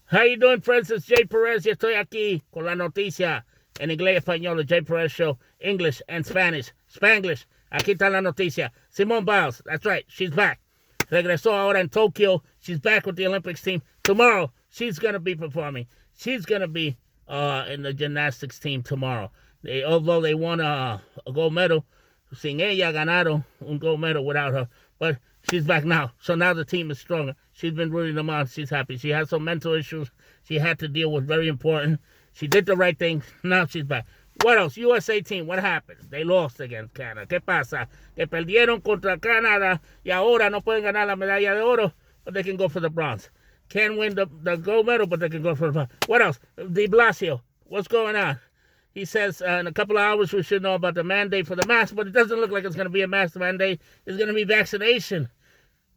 How you doing, friends? It's Jperez. Yo estoy aquí con la noticia en inglés y español. The Jperezshow English and Spanish. Spanglish. Aquí está la noticia. Simone Biles. That's right. She's back. Regresó ahora en Tokyo. She's back with the Olympics team. Tomorrow, she's going to be performing. She's going to be in the gymnastics team tomorrow. Although they won a gold medal, sin ella ganaron un gold medal without her. But she's back now. So now the team is stronger. She's been rooting them on. She's happy. She had some mental issues she had to deal with. Very important. She did the right thing. Now she's back. What else? USA team, what happened? They lost against Canada. ¿Qué pasa? Que perdieron contra Canada y ahora no pueden ganar la medalla de oro, but they can go for the bronze. Can't win the gold medal, but they can go for the bronze. What else? De Blasio, what's going on? He says in a couple of hours we should know about the mandate for the mask, but it doesn't look like it's going to be a mask mandate. It's going to be vaccination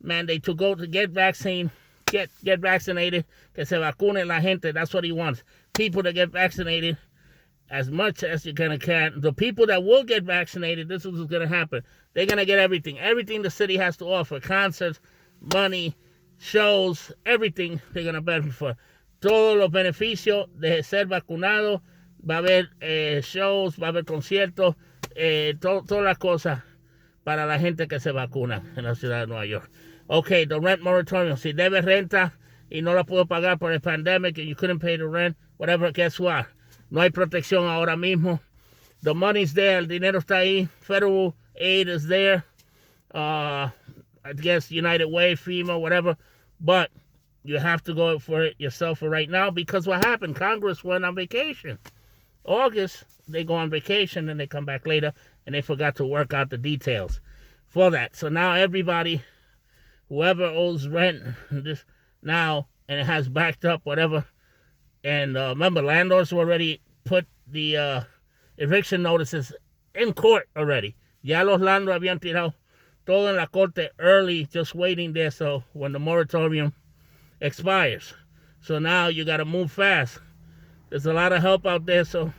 mandate to go to get vaccine, get vaccinated, que se vacune la gente. That's what he wants. People to get vaccinated as much as you can. The people that will get vaccinated, this is what's going to happen. They're going to get everything. Everything the city has to offer. Concerts, money, shows, everything they're going to benefit for. Todos los beneficios de ser vacunado. Va a haber shows, va a haber conciertos, todas las cosas para la gente que se vacuna en la ciudad de Nueva York. Okay, the rent moratorium. Si debes renta y no la puedo pagar por el pandemic and you couldn't pay the rent, whatever, guess what? No hay protección ahora mismo. The money's there, el dinero está ahí. Federal aid is there. I guess United Way, FEMA, whatever. But you have to go for it yourself for right now because what happened? Congress went on vacation. August, they go on vacation and they come back later and they forgot to work out the details for that. So now everybody, whoever owes rent this now and it has backed up, whatever. And remember, landlords already put the eviction notices in court already. Ya los landlords habían tirado todo en la corte early, just waiting there so when the moratorium expires. So now you got to move fast. There's a lot of help out there, so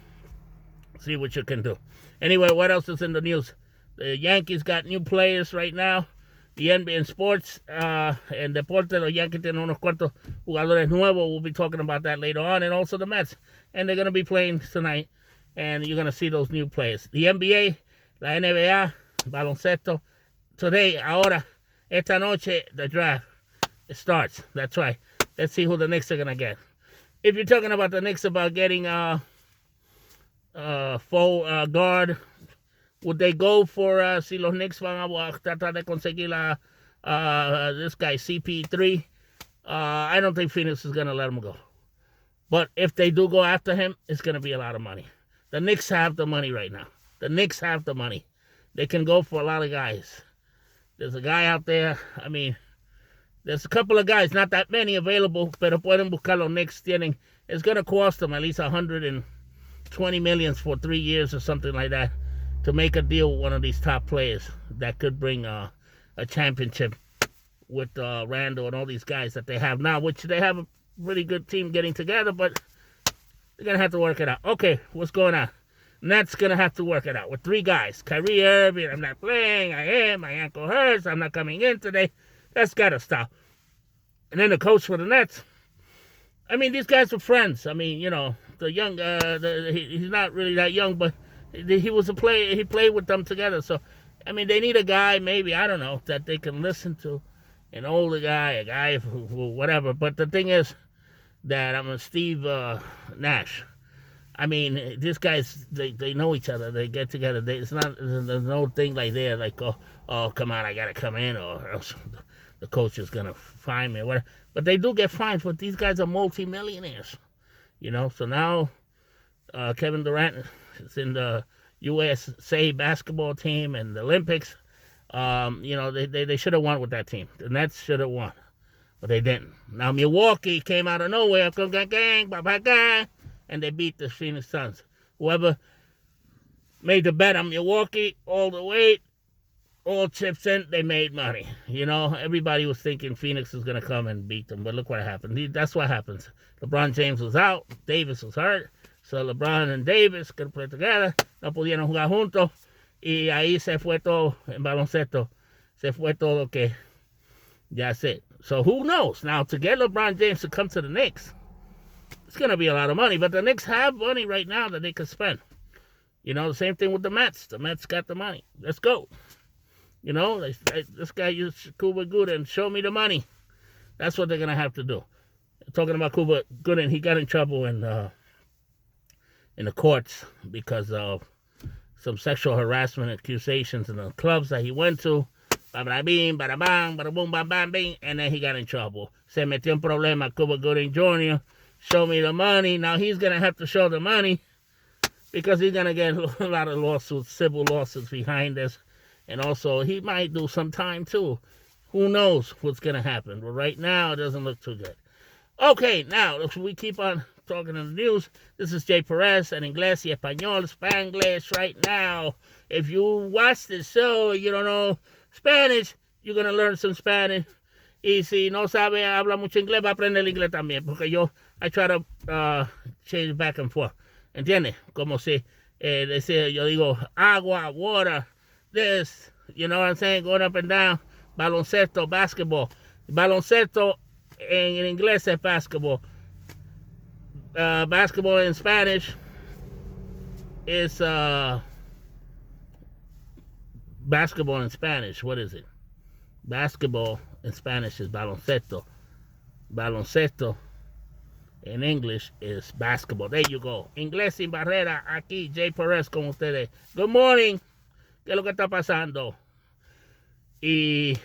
see what you can do. Anyway, what else is in the news? The Yankees got new players right now. The NBA in sports, en deporte, los Yankees tienen unos cuantos jugadores nuevos. We'll be talking about that later on. And also the Mets. And they're going to be playing tonight. And you're going to see those new players. The NBA, la NBA, baloncesto. Today, ahora, esta noche, the draft. It starts. That's right. Let's see who the Knicks are going to get. If you're talking about the Knicks about getting full guard, would they go for si los Knicks van a tratar de conseguir this guy CP3? I don't think Phoenix is going to let him go. But if they do go after him, it's going to be a lot of money. The Knicks have the money right now. The Knicks have the money. They can go for a lot of guys. There's a guy out there, I mean, there's a couple of guys, not that many available, pero pueden buscar los Knicks tienen. It's going to cost them at least $120 million for 3 years or something like that to make a deal with one of these top players that could bring a championship with Randall and all these guys that they have now, which they have a really good team getting together, but they're going to have to work it out. Okay, what's going on? Nets going to have to work it out with 3 guys. Kyrie Irving, I'm not playing. I am. My ankle hurts. I'm not coming in today. That's got to stop. And then the coach for the Nets. I mean, these guys are friends. I mean, you know, the young, he's not really that young, but he was a player. He played with them together. So, I mean, they need a guy, maybe, I don't know, that they can listen to. An older guy, a guy who whatever. But the thing is that I'm a Steve Nash. I mean, these guys, they know each other. They get together. There's no thing like there, like, oh, come on, I got to come in, or else the coach is going to fine me or whatever. But they do get fined, but these guys are multi-millionaires, you know. So now Kevin Durant is in the USA basketball team and the Olympics. You know, they should have won with that team. The Nets should have won, but they didn't. Now Milwaukee came out of nowhere, and they beat the Phoenix Suns. Whoever made the bet on Milwaukee all the way, all chips in, they made money. You know, everybody was thinking Phoenix was going to come and beat them, but look what happened. That's what happens. LeBron James was out. Davis was hurt. So LeBron and Davis could play together. No pudieron jugar juntos. Y ahí se fue todo en baloncesto. Se fue todo que. That's it. So who knows? Now, to get LeBron James to come to the Knicks, It's going to be a lot of money, but the Knicks have money right now that they can spend. The same thing with the Mets. The Mets got the money. Let's go. This guy used Cuba Gooding. Show me the money. That's what they're going to have to do. Talking about Cuba Gooding, he got in trouble in the courts because of some sexual harassment accusations in the clubs that he went to. Bada bing, bada bang, bada boom, bam, bam, bing, and then he got in trouble. Se metió en problema, Cuba Gooding Jr. Show me the money. Now he's going to have to show the money because he's going to get a lot of lawsuits, civil lawsuits behind this. And also, he might do some time, too. Who knows what's going to happen? But right now, it doesn't look too good. Okay, now, we keep on talking in the news. This is Jay Perez, en inglés y español, Spanglish right now. If you watch this show and you don't know Spanish, you're going to learn some Spanish. Y si no sabe, habla mucho inglés, va a aprender el inglés también. Porque I try to change back and forth. ¿Entiendes? Como si, decir, yo digo, agua, water, this, you know what I'm saying? Going up and down. Baloncesto, basketball. Baloncesto en inglés es basketball. Basketball in Spanish is basketball in Spanish. What is it? Basketball in Spanish is baloncesto. Baloncesto in English is basketball. There you go. Inglés sin barrera. Aquí, Jay Perez con ustedes. Good morning. ¿Qué es lo que está pasando? Y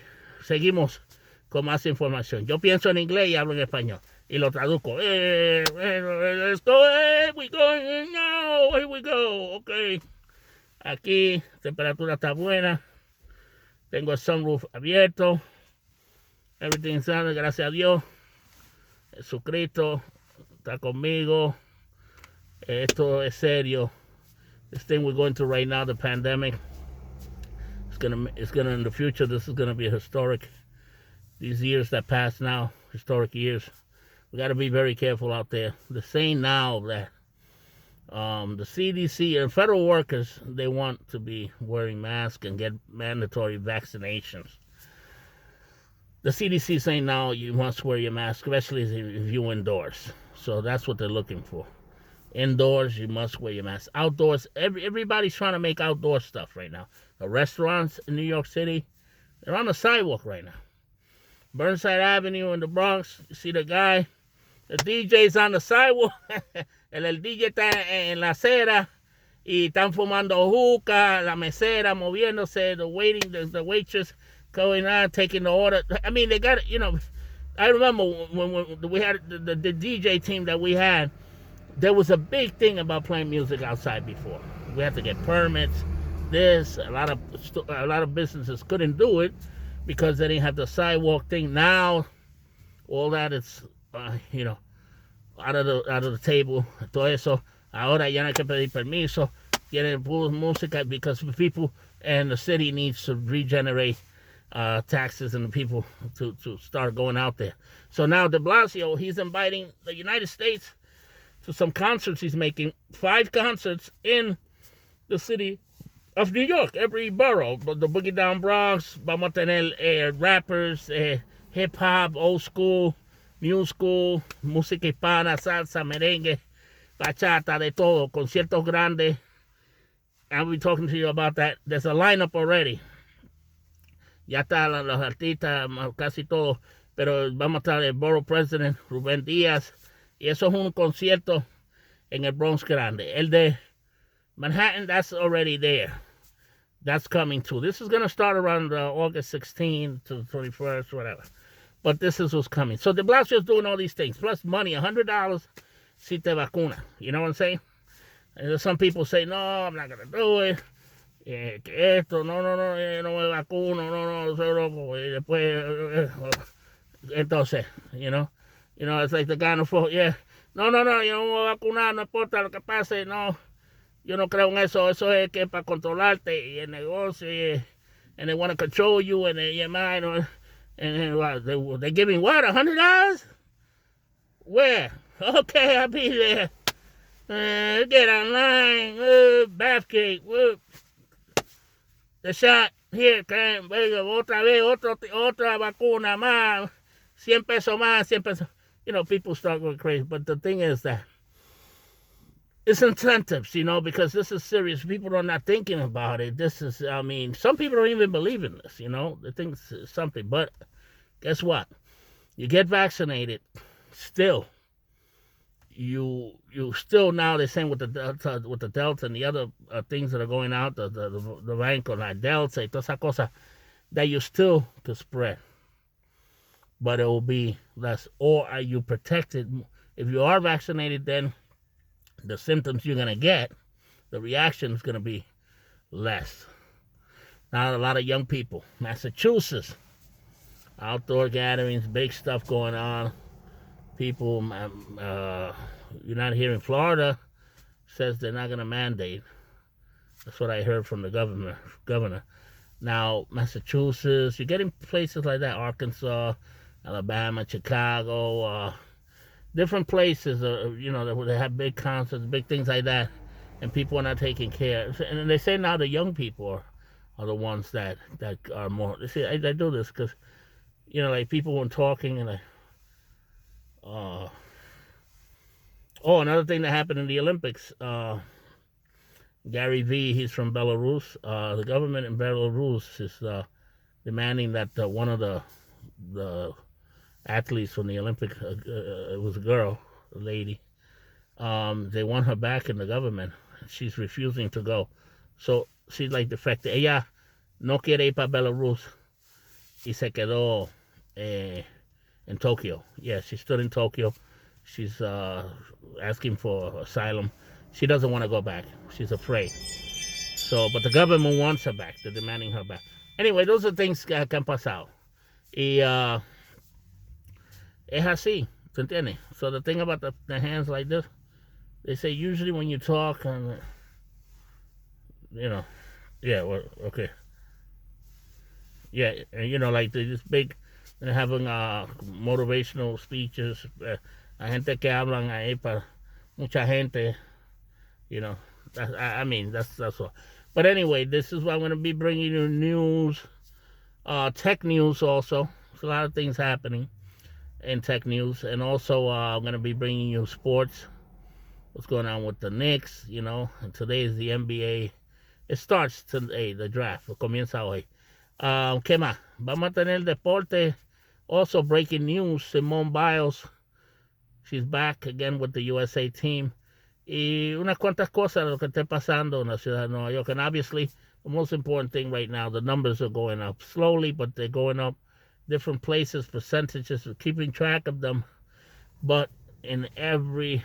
seguimos con más información. Yo pienso en inglés y hablo en español. Y lo traduzco. Let's go. Here we go. Now. Here we go. Ok. Aquí, temperatura está buena. Tengo el sunroof abierto. Everything's done, gracias a Dios. Jesucristo está conmigo. Esto es serio. This thing we're going through right now, the pandemic, it's gonna in the future, this is gonna be historic. These years that pass now, historic years. We got to be very careful out there. They're saying now that the CDC and federal workers, they want to be wearing masks and get mandatory vaccinations. The CDC is saying now you must wear your mask, especially if you're indoors. So that's what they're looking for. Indoors, you must wear your mask. Outdoors, everybody's trying to make outdoor stuff right now. The restaurants in New York City, they're on the sidewalk right now. Burnside Avenue in the Bronx, you see the guy, the DJ's on the sidewalk. el DJ está en la acera y están fumando hookah, la mesera moviéndose, the waitress going on, taking the order. I mean, they got, I remember when we had the DJ team that we had, there was a big thing about playing music outside before. We had to get permits. A lot of businesses couldn't do it because they didn't have the sidewalk thing. Now, all that is, out of the table. Todo eso. Ahora ya no hay que pedir permiso. Tienen música because people and the city needs to regenerate taxes and the people to start going out there. So now de Blasio, he's inviting the United States to some concerts he's making. 5 concerts in the city of New York, every borough. The Boogie Down Bronx, vamos a tener rappers, hip-hop, old school, new school, música hispana, salsa, merengue, bachata, de todo, conciertos grandes. I'll be talking to you about that. There's a lineup already. Ya están los artistas, casi todos, pero vamos a estar el Borough President, Rubén Díaz, y eso es un concierto en el Bronx Grande. El de Manhattan, that's already there. That's coming too. This is going to start around August 16th to the 21st, whatever. But this is what's coming. So de Blasio is doing all these things. Plus money, $100 si te vacuna. You know what I'm saying? And some people say, no, I'm not going to do it. Que esto, no me vacuno, no, soy loco. Y después, entonces, it's like the guy on the phone, yeah. No, yo no me voy a vacunar, no importa lo que pase, no. Yo no creo en eso. Eso es que para controlarte y el negocio, and they want to control you and your mind. And they're giving what, $100? Where? Okay, I'll be there. Get online, bath cake, the shot, here, otra vez, otra vacuna más, $100 más, $100. people start going crazy. But the thing is that it's incentives, because this is serious. People are not thinking about it. Some people don't even believe in this, They think it's something. But guess what? You get vaccinated, still, you still now they're saying with the Delta and the other things that are going out, the rank on that Delta, y toda esa cosa, that you still could spread. But it will be less. Or are you protected? If you are vaccinated, then the symptoms you're going to get, the reaction is going to be less. Now, a lot of young people, Massachusetts, outdoor gatherings, big stuff going on. People, you're not here in Florida, says they're not going to mandate. That's what I heard from the governor. Now, Massachusetts, you're getting places like that, Arkansas, Alabama, Chicago, different places, where they have big concerts, big things like that, and people are not taking care. And they say now the young people are the ones that are more. See, I do this because, like people when talking and another thing that happened in the Olympics, Gary V, he's from Belarus. The government in Belarus is demanding that one of the athletes from the Olympics, it was a girl, a lady, they want her back in the government. She's refusing to go. So she's like defected. Ella no quiere ir para Belarus y se quedó in Tokyo. Yeah, she stood in Tokyo. She's asking for asylum. She doesn't want to go back. She's afraid. So, but the government wants her back. They're demanding her back. Anyway, those are things que han pasado. Y es así, ¿se entiende? So the thing about the hands like this, they say usually when you talk and, yeah, well, okay. Yeah, and like this big, they're having motivational speeches. La gente que hablan ahí para mucha gente, that's all. But anyway, this is what I'm going to be bringing you news, tech news also. There's a lot of things happening in tech news. And also I'm going to be bringing you sports, what's going on with the Knicks, and today is the NBA. It starts today, the draft. Comienza hoy. ¿Qué más? Vamos a tener deporte. Also breaking news, Simone Biles, she's back again with the USA team. Y unas cuantas cosas de lo que está pasando en la ciudad de Nueva York. And obviously, the most important thing right now, the numbers are going up slowly, but they're going up. Different places, percentages, we're keeping track of them. But in every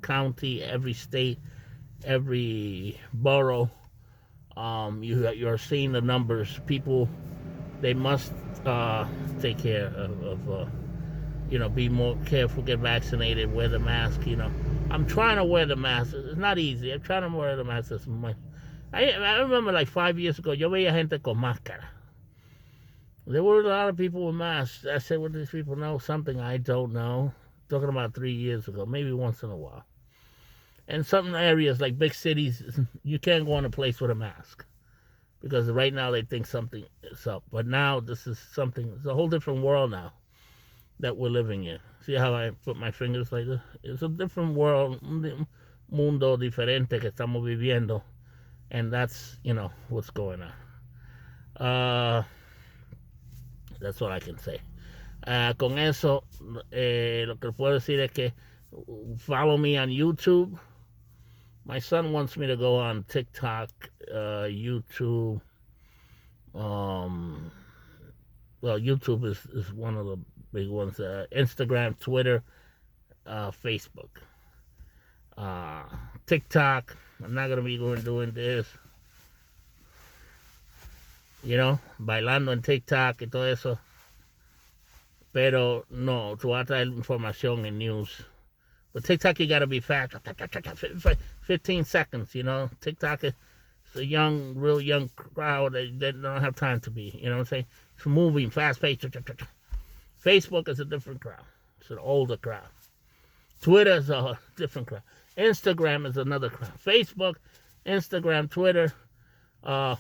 county, every state, every borough, you're seeing the numbers. People, they must take care of be more careful, get vaccinated, wear the mask, I'm trying to wear the mask. It's not easy. I'm trying to wear the mask. I remember like 5 years ago, yo veía gente con máscara. There were a lot of people with masks. I said, well, these people know something I don't know. Talking about 3 years ago, maybe once in a while. And some areas, like big cities, you can't go in a place with a mask. Because right now they think something is up. But now this is something, it's a whole different world now that we're living in. See how I put my fingers like this? It's a different world, un mundo diferente que estamos viviendo. And that's, what's going on. That's what I can say. Con eso, lo que puedo decir es que follow me on YouTube. My son wants me to go on TikTok, YouTube. YouTube is one of the big ones. Instagram, Twitter, Facebook. TikTok, I'm not going to be doing this. Bailando en TikTok y todo eso. Pero no, tú vas a traer información en news. But TikTok, you got to be fast. 15 seconds, TikTok is a real young crowd. They don't have time to be, what I'm saying? It's moving, fast-paced. Facebook is a different crowd. It's an older crowd. Twitter is a different crowd. Instagram is another crowd. Facebook, Instagram, Twitter. I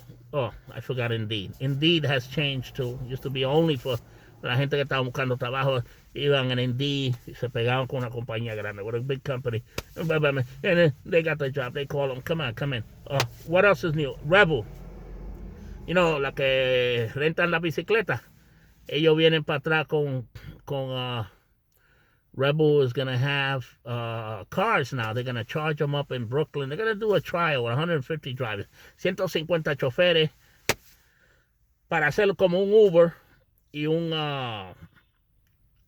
forgot Indeed. Indeed has changed too. It used to be only for La gente que estaba buscando trabajo iban en Indeed y se pegaban con una compañía grande, with a big company. And they got the job. They call them, come on, come in. What else is new? Rebel. You know, la que rentan la bicicleta. Ellos vienen para atrás con Rebel is going to have cars now. They're going to charge them up in Brooklyn. They're going to do a trial with 150 drivers. 150 choferes para hacerlo como un Uber y un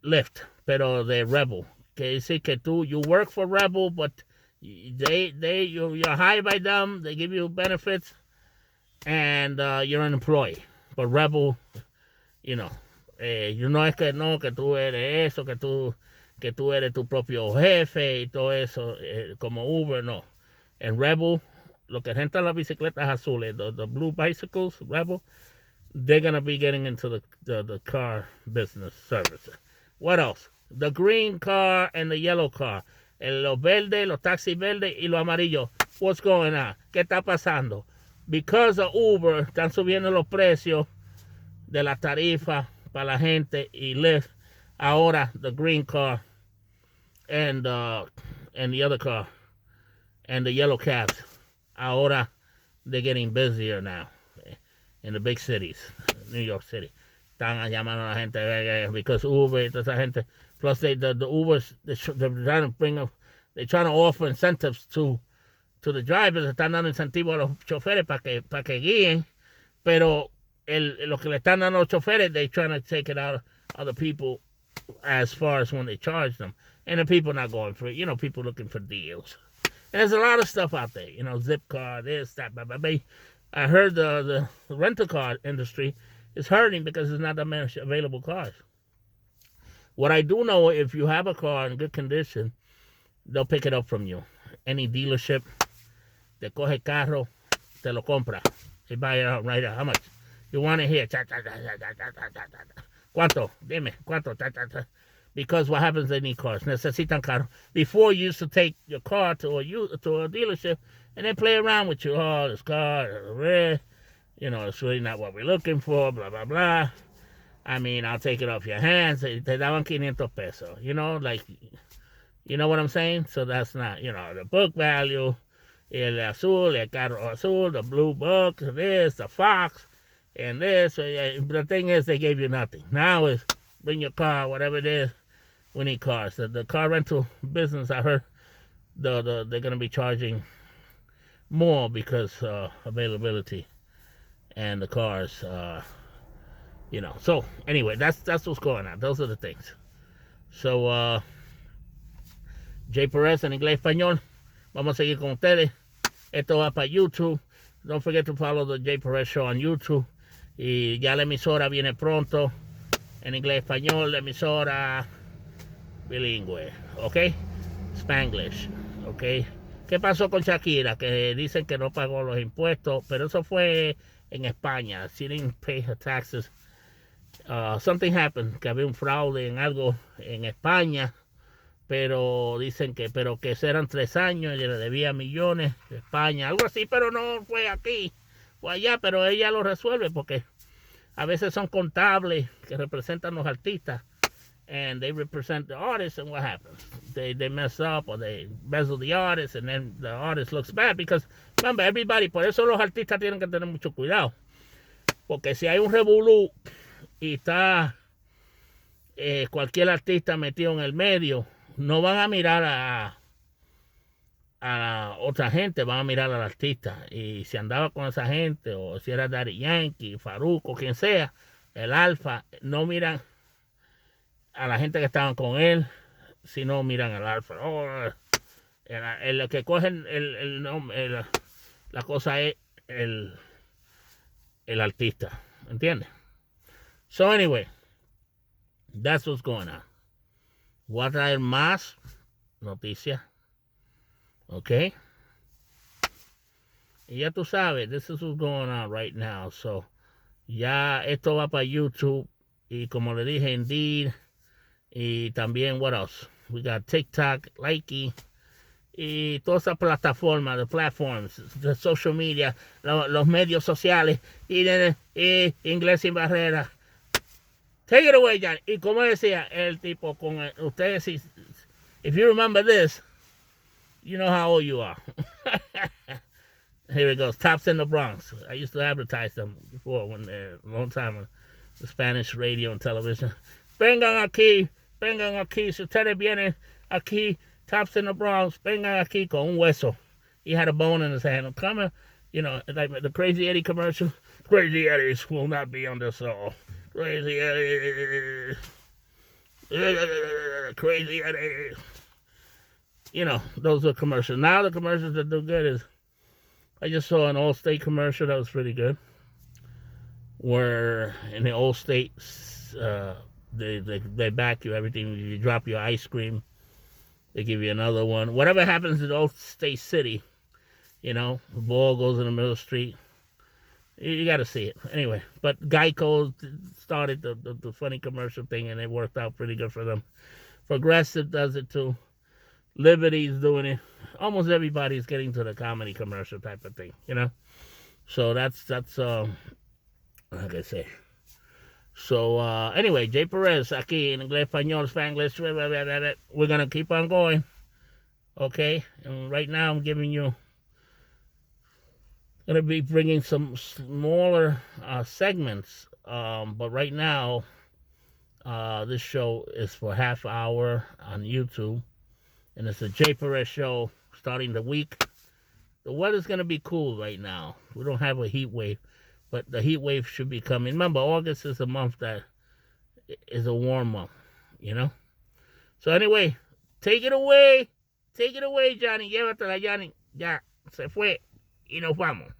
Lyft, pero de Rebel. Que dice que tú, you work for Rebel, but you're hired by them. They give you benefits, and you're an employee. But Rebel, you know no es que no, que tú eres eso, que tú eres tu propio jefe y todo eso, como Uber, no. En Rebel, lo que rentan las bicicletas azules, the blue bicycles, Rebel, they're going to be getting into the car business service. What else? The green car and the yellow car. Los verdes, los taxis verdes y los amarillos. What's going on? ¿Qué está pasando? Because of Uber, están subiendo los precios de la tarifa para la gente y Lyft. Ahora, the green car and the other car and the yellow cabs. Ahora, they're getting busier now in the big cities, New York City. Están llamando a la gente because Uber, toda esa gente. Plus, the Ubers, they're trying to bring up, they're trying to offer incentives to the drivers. Están dando incentivos a los choferes para que guíen, pero lo que le están dando a los choferes, they're trying to take it out of the people as far as when they charge them. And the people not going for it. People looking for deals. And there's a lot of stuff out there. Zip car, this, that, blah, blah, blah. I heard the rental car industry is hurting because there's not that many available cars. What I do know, if you have a car in good condition, they'll pick it up from you. Any dealership, te coge carro, te lo compra. They buy it out right out. How much? You want it here? ¿Cuánto? Dime, ¿cuánto? Because what happens, they need cars. Necesitan carro. Before, you used to take your car to a dealership and then play around with you. Oh, this car, red. It's really not what we're looking for, blah, blah, blah. I mean, I'll take it off your hands. Te daban 500 pesos. You know what I'm saying? So that's not, the book value, el azul, el carro azul, the blue book, this, the fox, and this. The thing is, they gave you nothing. Now is bring your car, whatever it is. We need cars. The car rental business, I heard, they're going to be charging more because availability and the cars, So anyway, that's what's going on. Those are the things. So Jay Perez en inglés español. Vamos a seguir con ustedes. Esto va para YouTube. Don't forget to follow the Jperezshow Show on YouTube. Y ya la emisora viene pronto. En inglés español, la emisora bilingüe. ¿Ok? Spanglish. ¿Ok? ¿Qué pasó con Shakira? Que dicen que no pagó los impuestos. Pero eso fue en España. She didn't pay her taxes. Something happened. Que había un fraude en algo en España. Pero dicen que eran 3 años y le debía millones de España, algo así, pero no fue aquí, fue allá, pero ella lo resuelve porque a veces son contables que representan los artistas and they represent the artists, and what happens? They mess up or they embezzle the artist and then the artist looks bad because, remember, everybody, por eso los artistas tienen que tener mucho cuidado, porque si hay un revolú y está cualquier artista metido en el medio, no van a mirar a otra gente, van a mirar al artista. Y si andaba con esa gente, o si era Daddy Yankee, Farruko, o quien sea, el Alfa, no miran a la gente que estaban con él, sino miran al Alfa. El que cogen el nombre, la cosa es el artista, ¿entiendes? So anyway, that's what's going on. Voy a traer más noticias. ¿Ok? Y ya tú sabes, this is what's going on right now. So, ya esto va para YouTube. Y como le dije, Indeed. Y también, what else? We got TikTok, Likey. Y todas esas plataformas, the platforms, the social media, los medios sociales. Y Inglés sin barrera. Take it away, Johnny. Y como decía el tipo con ustedes, if you remember this, you know how old you are. Here it goes. Tops in the Bronx. I used to advertise them before when a long time on the Spanish radio and television. Vengan aquí. Si ustedes vienen aquí, Tops in the Bronx, vengan aquí con un hueso. He had a bone in his hand. Come, like the Crazy Eddie commercial. Crazy Eddies will not be on this show. Crazy Eddie. Crazy Eddie. Those are commercials. Now the commercials that do good is, I just saw an Allstate commercial that was pretty good. Where in the Allstate, they back you everything. You drop your ice cream, they give you another one. Whatever happens in Allstate City, the ball goes in the middle of the street. You got to see it. Anyway, but Geico started the funny commercial thing, and it worked out pretty good for them. Progressive does it too. Liberty's doing it. Almost everybody's getting to the comedy commercial type of thing, So that's like I say. So anyway, Jay Perez aquí en inglés, español, Spanglish. We're gonna keep on going, okay? And right now I'm gonna be bringing some smaller segments. But right now, this show is for half hour on YouTube, and it's a Jay Perez show starting the week. The weather's gonna be cool right now. We don't have a heat wave, but the heat wave should be coming. Remember, August is a month that is a warm month, So anyway, take it away, Johnny. Llévatela, Johnny. Ya, se fue y nos vamos.